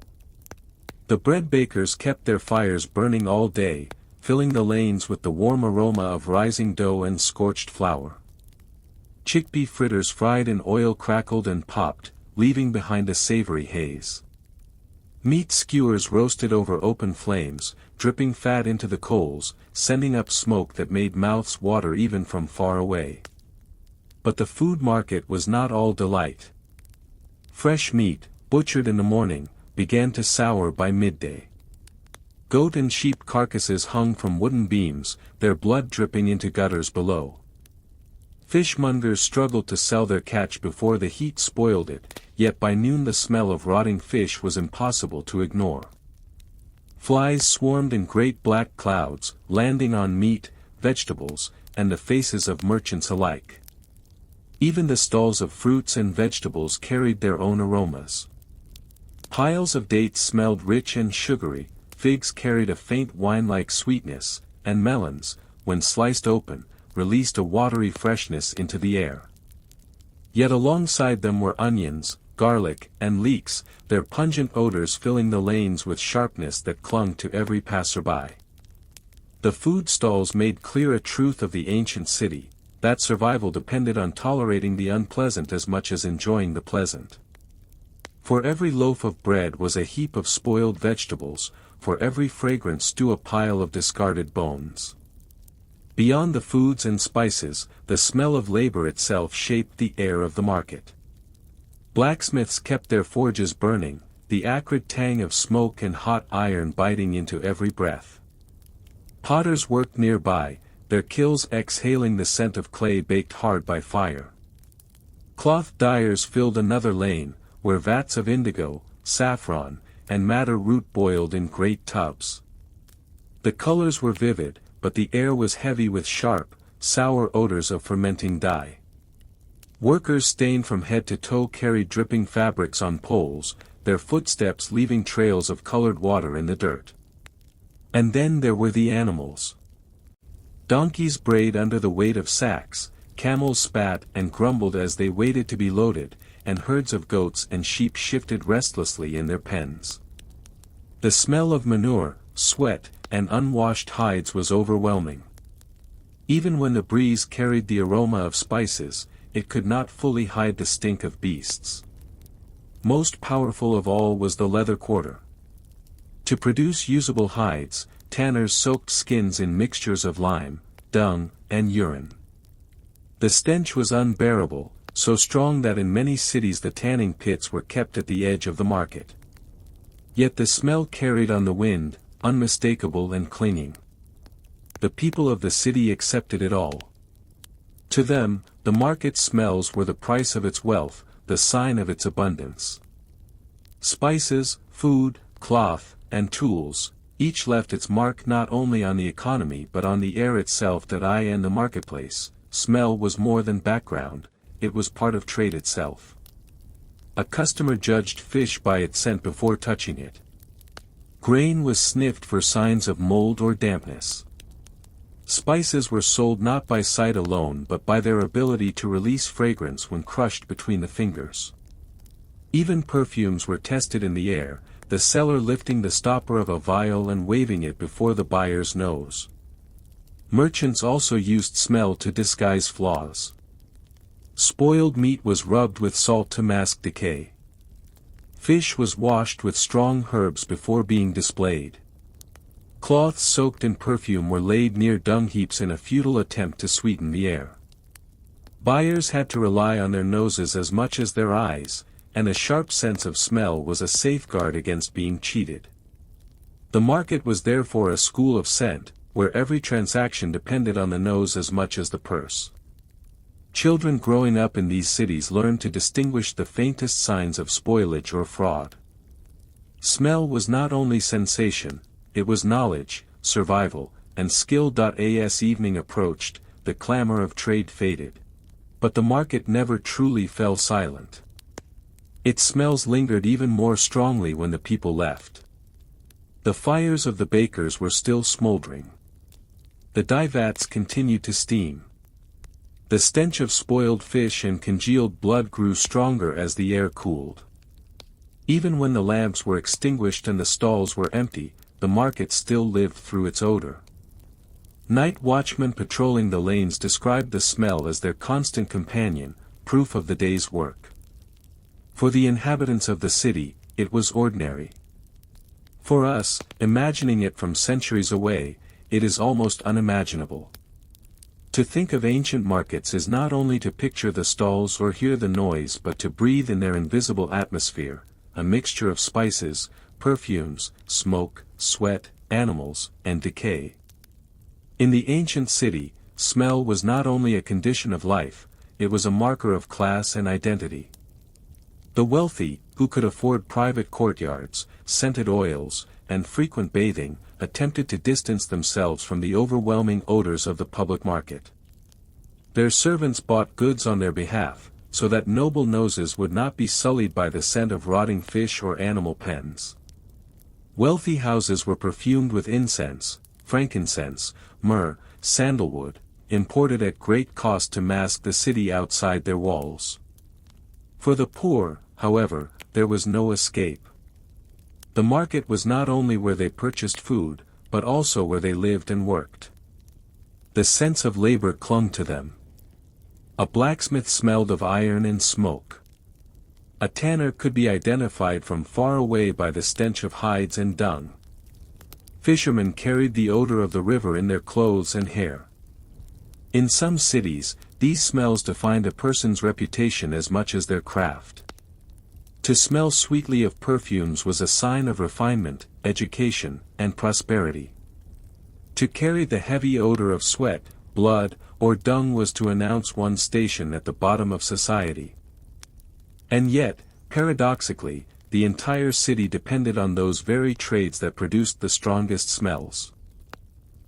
The bread bakers kept their fires burning all day, filling the lanes with the warm aroma of rising dough and scorched flour. Chickpea fritters fried in oil crackled and popped, leaving behind a savory haze. Meat skewers roasted over open flames, dripping fat into the coals, sending up smoke that made mouths water even from far away. But the food market was not all delight. Fresh meat, butchered in the morning, began to sour by midday. Goat and sheep carcasses hung from wooden beams, their blood dripping into gutters below. Fishmongers struggled to sell their catch before the heat spoiled it, yet by noon the smell of rotting fish was impossible to ignore. Flies swarmed in great black clouds, landing on meat, vegetables, and the faces of merchants alike. Even the stalls of fruits and vegetables carried their own aromas. Piles of dates smelled rich and sugary, figs carried a faint wine-like sweetness, and melons, when sliced open, released a watery freshness into the air. Yet alongside them were onions, garlic, and leeks, their pungent odors filling the lanes with sharpness that clung to every passerby. The food stalls made clear a truth of the ancient city, that survival depended on tolerating the unpleasant as much as enjoying the pleasant. For every loaf of bread was a heap of spoiled vegetables, for every fragrant stew a pile of discarded bones. Beyond the foods and spices, the smell of labor itself shaped the air of the market. Blacksmiths kept their forges burning, the acrid tang of smoke and hot iron biting into every breath. Potters worked nearby, their kilns exhaling the scent of clay baked hard by fire. Cloth dyers filled another lane, where vats of indigo, saffron, and madder root boiled in great tubs. The colors were vivid, but the air was heavy with sharp, sour odors of fermenting dye. Workers stained from head to toe carried dripping fabrics on poles, their footsteps leaving trails of colored water in the dirt. And then there were the animals. Donkeys brayed under the weight of sacks, camels spat and grumbled as they waited to be loaded, and herds of goats and sheep shifted restlessly in their pens. The smell of manure, sweat, and unwashed hides was overwhelming. Even when the breeze carried the aroma of spices, it could not fully hide the stink of beasts. Most powerful of all was the leather quarter. To produce usable hides, tanners soaked skins in mixtures of lime, dung, and urine. The stench was unbearable, so strong that in many cities the tanning pits were kept at the edge of the market. Yet the smell carried on the wind, unmistakable and clinging. The people of the city accepted it all. To them, the market smells were the price of its wealth, the sign of its abundance. Spices, food, cloth, and tools, each left its mark not only on the economy but on the air itself that I and the marketplace. Smell was more than background, it was part of trade itself. A customer judged fish by its scent before touching it. Grain was sniffed for signs of mold or dampness. Spices were sold not by sight alone but by their ability to release fragrance when crushed between the fingers. Even perfumes were tested in the air, the seller lifting the stopper of a vial and waving it before the buyer's nose. Merchants also used smell to disguise flaws. Spoiled meat was rubbed with salt to mask decay. Fish was washed with strong herbs before being displayed. Cloths soaked in perfume were laid near dung heaps in a futile attempt to sweeten the air. Buyers had to rely on their noses as much as their eyes, and a sharp sense of smell was a safeguard against being cheated. The market was therefore a school of scent, where every transaction depended on the nose as much as the purse. Children growing up in these cities learned to distinguish the faintest signs of spoilage or fraud. Smell was not only sensation, it was knowledge, survival, and skill. As evening approached, the clamor of trade faded. But the market never truly fell silent. Its smells lingered even more strongly when the people left. The fires of the bakers were still smoldering. The dye vats continued to steam. The stench of spoiled fish and congealed blood grew stronger as the air cooled. Even when the lamps were extinguished and the stalls were empty, the market still lived through its odor. Night watchmen patrolling the lanes described the smell as their constant companion, proof of the day's work. For the inhabitants of the city, it was ordinary. For us, imagining it from centuries away, it is almost unimaginable. To think of ancient markets is not only to picture the stalls or hear the noise but to breathe in their invisible atmosphere, a mixture of spices, perfumes, smoke, sweat, animals, and decay. In the ancient city, smell was not only a condition of life, it was a marker of class and identity. The wealthy, who could afford private courtyards, scented oils, and frequent bathing, attempted to distance themselves from the overwhelming odors of the public market. Their servants bought goods on their behalf, so that noble noses would not be sullied by the scent of rotting fish or animal pens. Wealthy houses were perfumed with incense, frankincense, myrrh, sandalwood, imported at great cost to mask the city outside their walls. For the poor, however, there was no escape. The market was not only where they purchased food, but also where they lived and worked. The sense of labor clung to them. A blacksmith smelled of iron and smoke. A tanner could be identified from far away by the stench of hides and dung. Fishermen carried the odor of the river in their clothes and hair. In some cities, these smells defined a person's reputation as much as their craft. To smell sweetly of perfumes was a sign of refinement, education, and prosperity. To carry the heavy odor of sweat, blood, or dung was to announce one's station at the bottom of society. And yet, paradoxically, the entire city depended on those very trades that produced the strongest smells.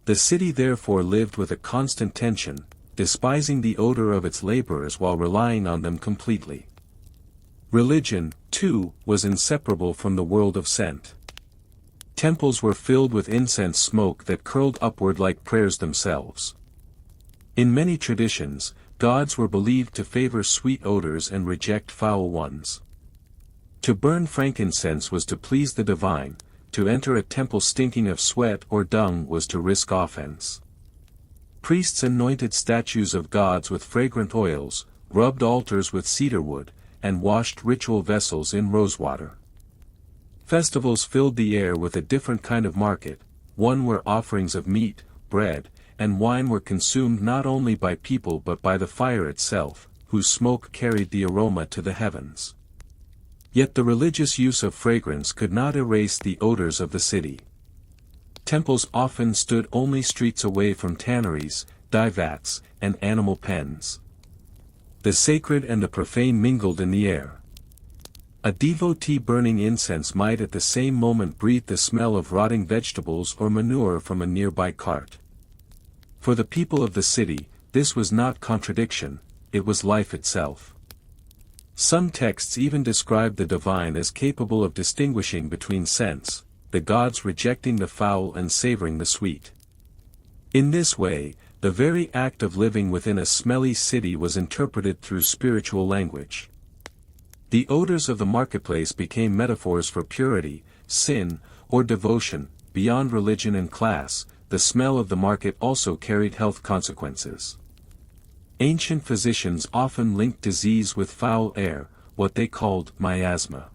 The city therefore lived with a constant tension, despising the odor of its laborers while relying on them completely. Religion, too, was inseparable from the world of scent. Temples were filled with incense smoke that curled upward like prayers themselves. In many traditions, gods were believed to favor sweet odors and reject foul ones. To burn frankincense was to please the divine, to enter a temple stinking of sweat or dung was to risk offense. Priests anointed statues of gods with fragrant oils, rubbed altars with cedar wood, and washed ritual vessels in rosewater. Festivals filled the air with a different kind of market, one where offerings of meat, bread, and wine were consumed not only by people but by the fire itself, whose smoke carried the aroma to the heavens. Yet the religious use of fragrance could not erase the odors of the city. Temples often stood only streets away from tanneries, dye vats, and animal pens. The sacred and the profane mingled in the air. A devotee burning incense might at the same moment breathe the smell of rotting vegetables or manure from a nearby cart. For the people of the city, this was not contradiction, it was life itself. Some texts even describe the divine as capable of distinguishing between scents, the gods rejecting the foul and savoring the sweet. In this way, the very act of living within a smelly city was interpreted through spiritual language. The odors of the marketplace became metaphors for purity, sin, or devotion. Beyond religion and class, the smell of the market also carried health consequences. Ancient physicians often linked disease with foul air, what they called miasma.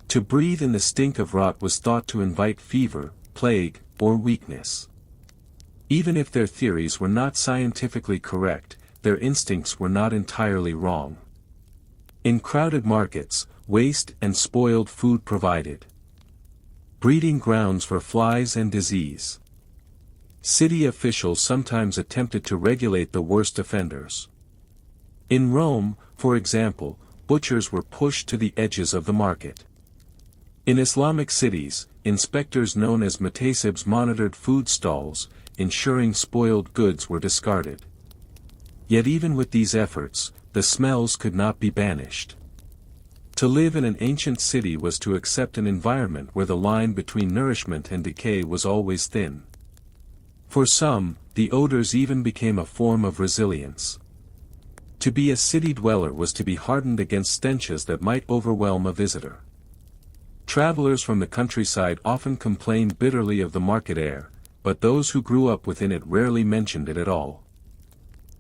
To breathe in the stink of rot was thought to invite fever, plague, or weakness. Even if their theories were not scientifically correct, their instincts were not entirely wrong. In crowded markets, waste and spoiled food provided breeding grounds for flies and disease. City officials sometimes attempted to regulate the worst offenders. In Rome, for example, butchers were pushed to the edges of the market. In Islamic cities, inspectors known as mutasibs monitored food stalls, ensuring spoiled goods were discarded. Yet even with these efforts, the smells could not be banished. To live in an ancient city was to accept an environment where the line between nourishment and decay was always thin. For some, the odors even became a form of resilience. To be a city dweller was to be hardened against stenches that might overwhelm a visitor. Travelers from the countryside often complained bitterly of the market air, but those who grew up within it rarely mentioned it at all.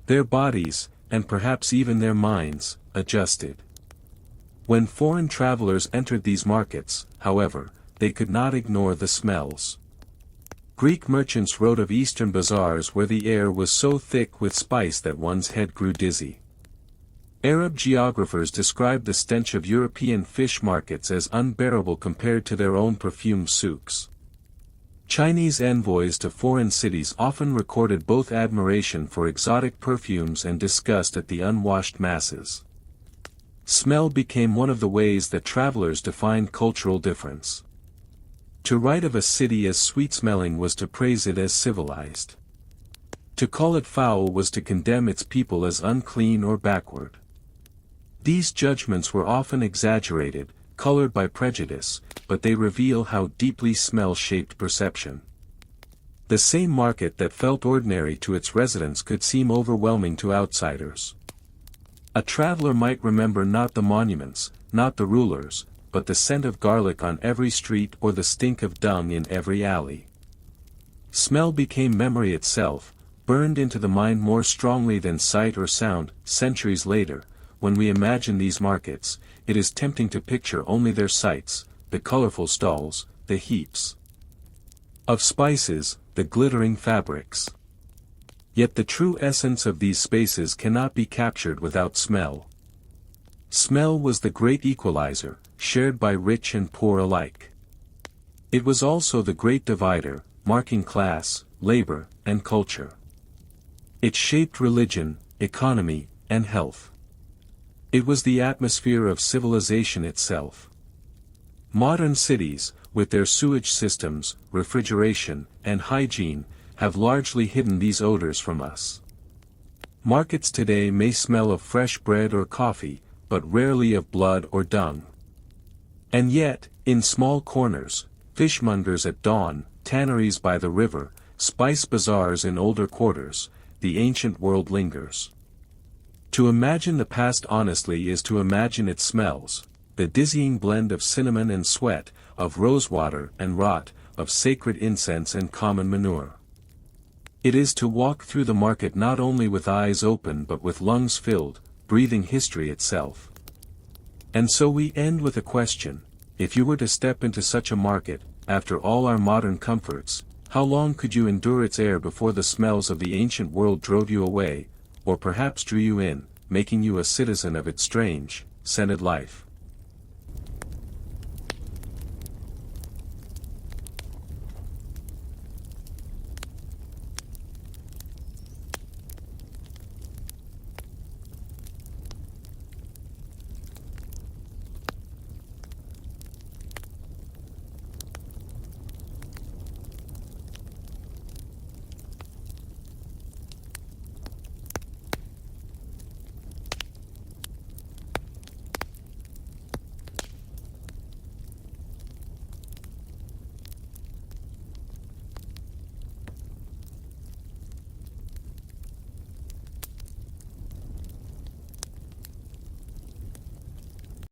Their bodies, and perhaps even their minds, adjusted. When foreign travelers entered these markets, however, they could not ignore the smells. Greek merchants wrote of eastern bazaars where the air was so thick with spice that one's head grew dizzy. Arab geographers described the stench of European fish markets as unbearable compared to their own perfumed souks. Chinese envoys to foreign cities often recorded both admiration for exotic perfumes and disgust at the unwashed masses. Smell became one of the ways that travelers defined cultural difference. To write of a city as sweet-smelling was to praise it as civilized. To call it foul was to condemn its people as unclean or backward. These judgments were often exaggerated, colored by prejudice, but they reveal how deeply smell shaped perception. The same market that felt ordinary to its residents could seem overwhelming to outsiders. A traveler might remember not the monuments, not the rulers, but the scent of garlic on every street or the stink of dung in every alley. Smell became memory itself, burned into the mind more strongly than sight or sound. Centuries later, when we imagine these markets, it is tempting to picture only their sights, the colorful stalls, the heaps of spices, the glittering fabrics. Yet the true essence of these spaces cannot be captured without smell. Smell was the great equalizer, shared by rich and poor alike. It was also the great divider, marking class, labor, and culture. It shaped religion, economy, and health. It was the atmosphere of civilization itself. Modern cities, with their sewage systems, refrigeration, and hygiene, have largely hidden these odors from us. Markets today may smell of fresh bread or coffee, but rarely of blood or dung. And yet, in small corners, fishmongers at dawn, tanneries by the river, spice bazaars in older quarters, the ancient world lingers. To imagine the past honestly is to imagine its smells, the dizzying blend of cinnamon and sweat, of rosewater and rot, of sacred incense and common manure. It is to walk through the market not only with eyes open but with lungs filled, breathing history itself. And so we end with a question: if you were to step into such a market, after all our modern comforts, how long could you endure its air before the smells of the ancient world drove you away, or perhaps drew you in, making you a citizen of its strange, scented life?